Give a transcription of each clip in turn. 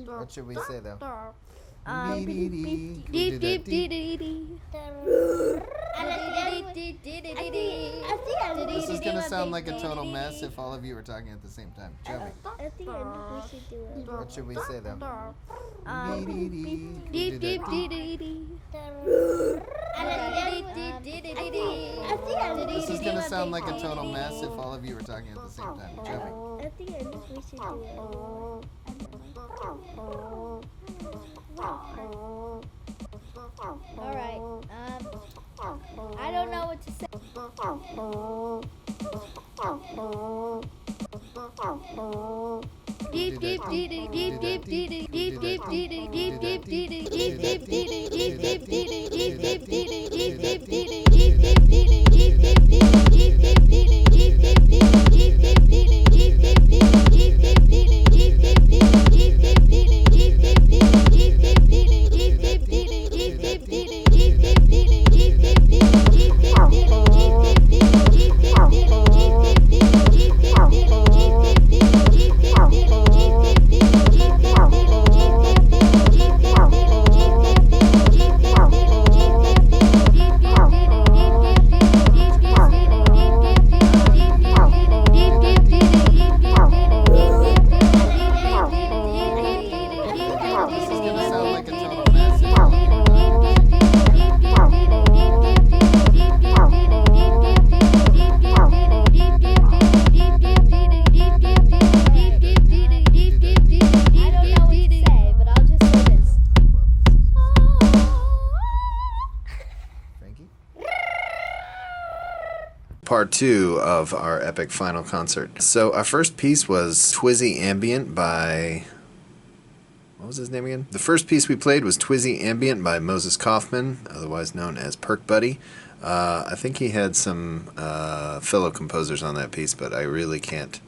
What should we say though? This is gonna sound like a total mess if all of you are talking at the same time. Joey, I think we should do it. what should we say though? This is gonna sound like a total mess if all of you are talking at the same time. Joey, I think we should do it. Alright, I don't know what to say. Part 2 of our epic final concert. So our first piece was Twizzy Ambient by... What was his name again? The first piece we played was Twizzy Ambient by Moses Kaufman, otherwise known as Perk Buddy. I think he had some fellow composers on that piece, but I really can't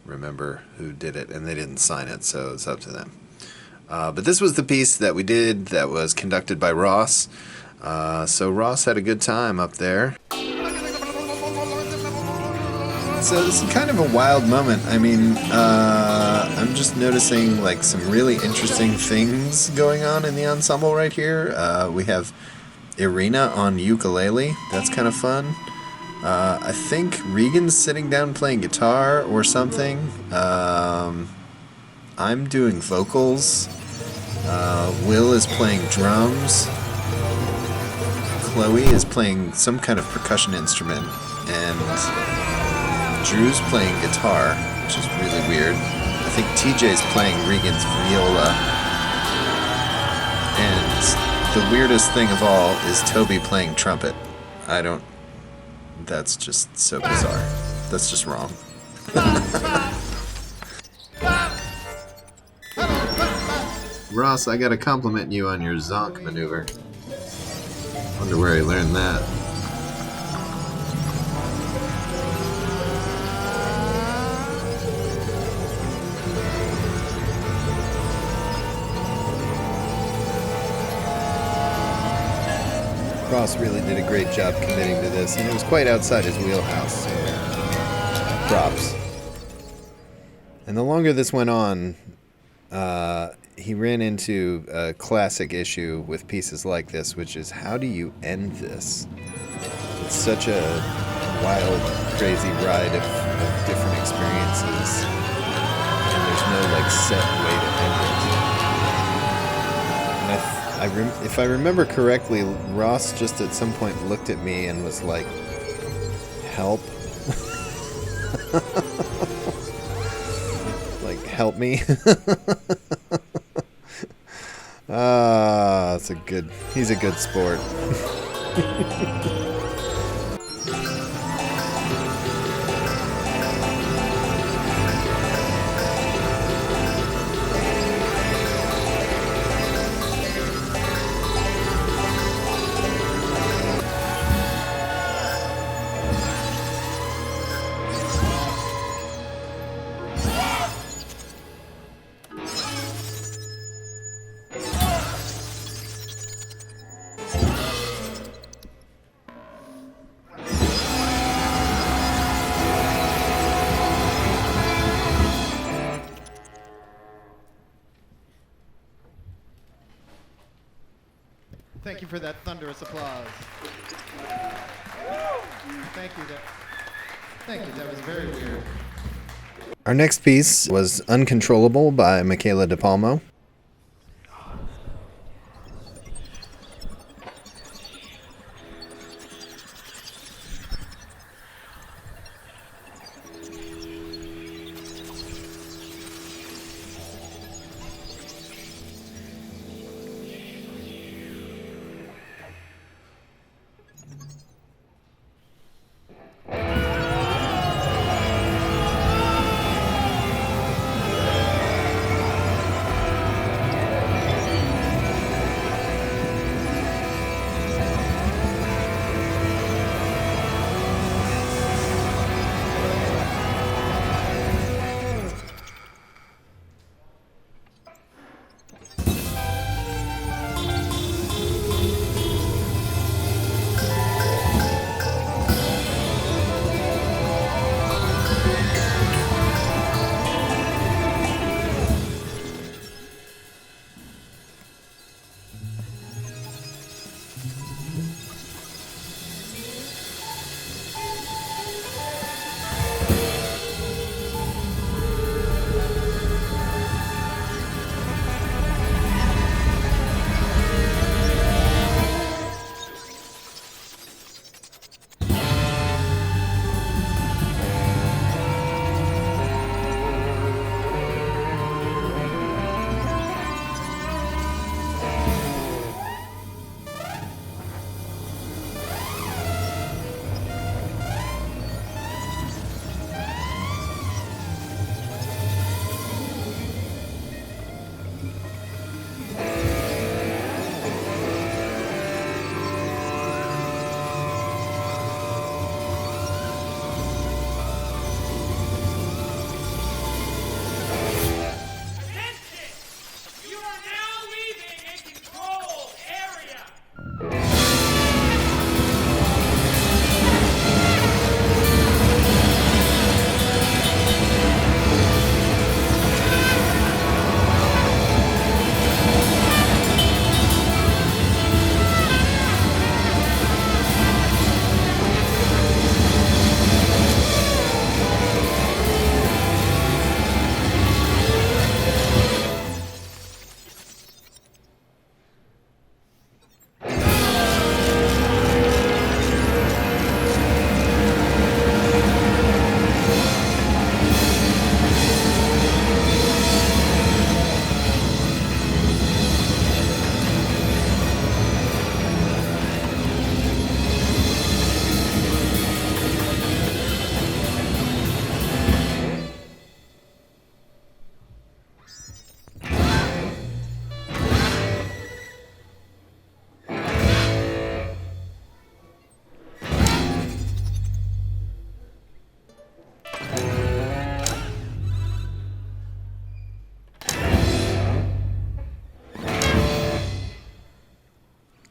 remember who did it, and they didn't sign it, so it's up to them. But this was the piece that we did that was conducted by Ross. So Ross had a good time up there. So this is kind of a wild moment. I mean, I'm just noticing like some really interesting things going on in the ensemble right here. We have Irina on ukulele. That's kind of fun. I think Regan's sitting down playing guitar or something. I'm doing vocals. Will is playing drums. Chloe is playing some kind of percussion instrument. And Drew's playing guitar, which is really weird. I think TJ's playing Regan's viola. And the weirdest thing of all is Toby playing trumpet. That's just so bizarre. That's just wrong. Ross, I gotta compliment you on your zonk maneuver. Wonder where he learned that. Ross really did a great job committing to this, and it was quite outside his wheelhouse, so props. And the longer this went on, he ran into a classic issue with pieces like this, which is how do you end this? It's such a wild, crazy ride of different experiences, and there's no like set way to end it. And if I remember correctly, Ross just at some point looked at me and was like, help. Like, help me. He's a good sport. Thank you for that thunderous applause. Thank you. Thank you. That was very weird. Our next piece was Uncontrollable by Michaela De Palmo.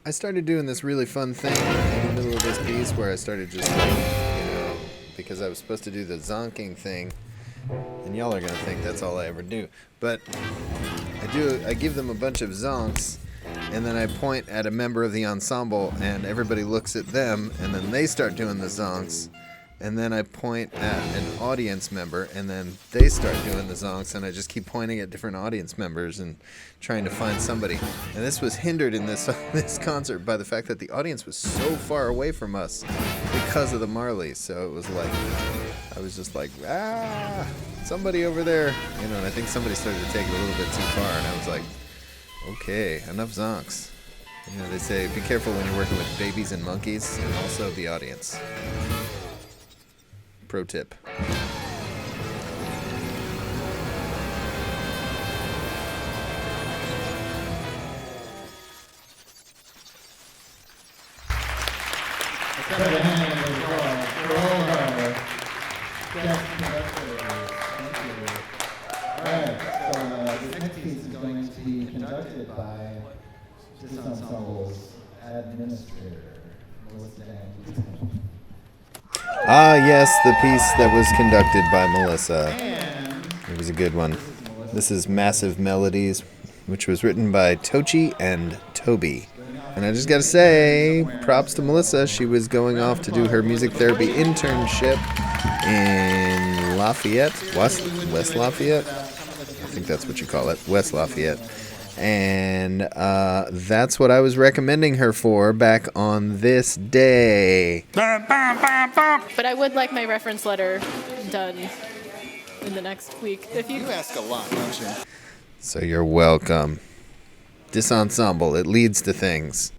I started doing this really fun thing in the middle of this piece where I started just like, because I was supposed to do the zonking thing, and y'all are going to think that's all I ever do. But I give them a bunch of zonks, and then I point at a member of the ensemble, and everybody looks at them, and then they start doing the zonks. And then I point at an audience member, and then they start doing the zonks, and I just keep pointing at different audience members and trying to find somebody. And this was hindered in this concert by the fact that the audience was so far away from us because of the Marleys. So it was like, I was just like, somebody over there. And I think somebody started to take it a little bit too far, and I was like, okay, enough zonks. They say, be careful when you're working with babies and monkeys, and also the audience. Pro tip. This next piece is going to be conducted by this ensemble's administrator, Melissa. Ah, yes, the piece that was conducted by Melissa. It was a good one. This is Massive Melodies, which was written by Tochi and Toby. And I just gotta say, props to Melissa. She was going off to do her music therapy internship in Lafayette, West Lafayette. I think that's what you call it, West Lafayette. And that's what I was recommending her for back on this day. But I would like my reference letter done in the next week. If you ask a lot, don't you? So you're welcome. This ensemble, it leads to things.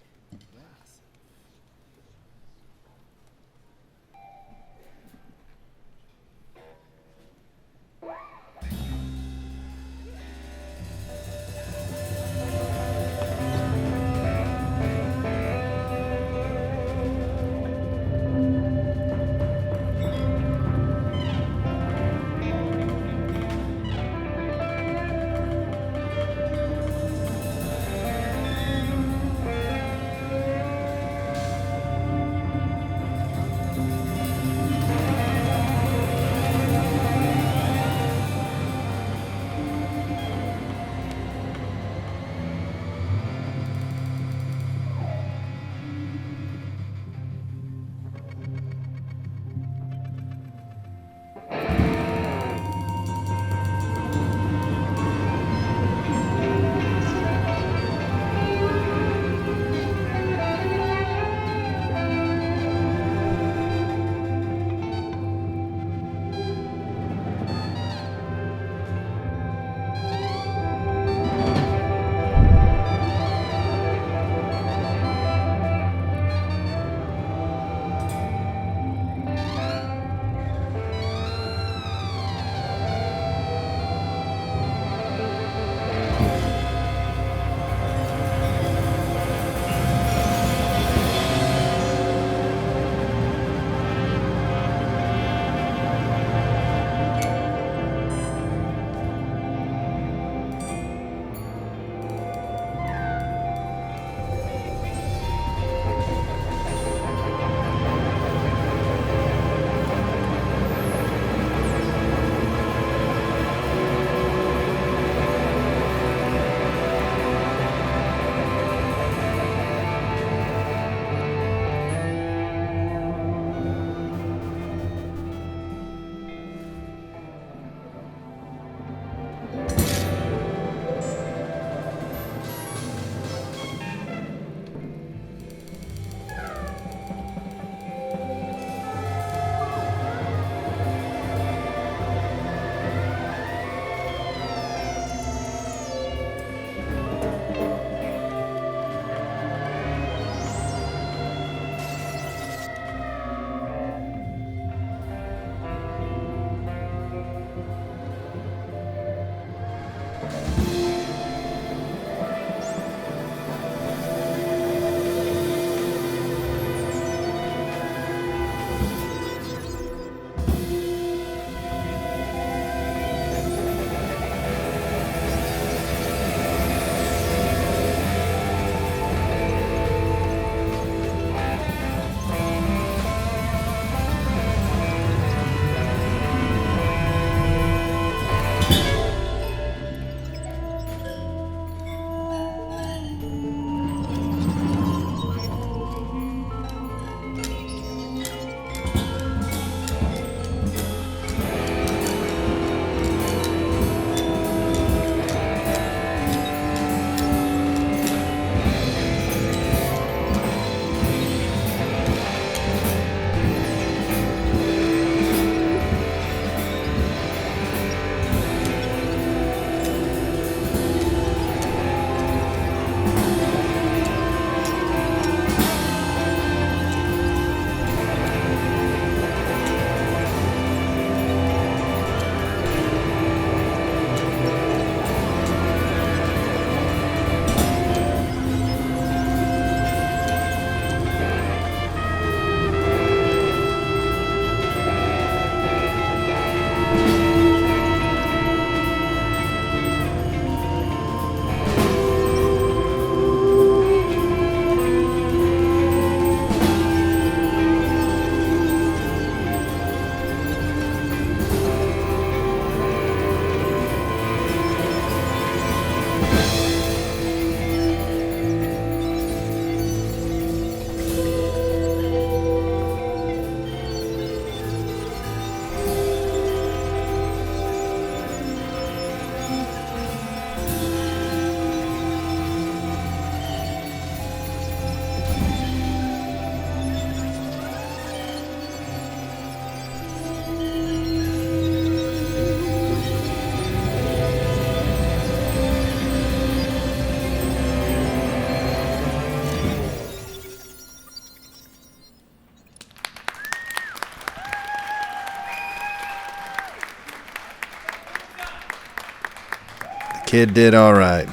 Kid did all right.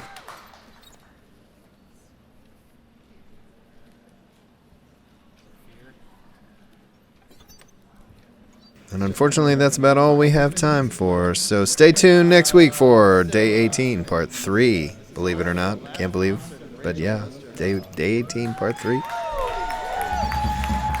And unfortunately, that's about all we have time for. So stay tuned next week for Day 18, Part 3. Believe it or not. Can't believe. But yeah, Day 18, Part 3.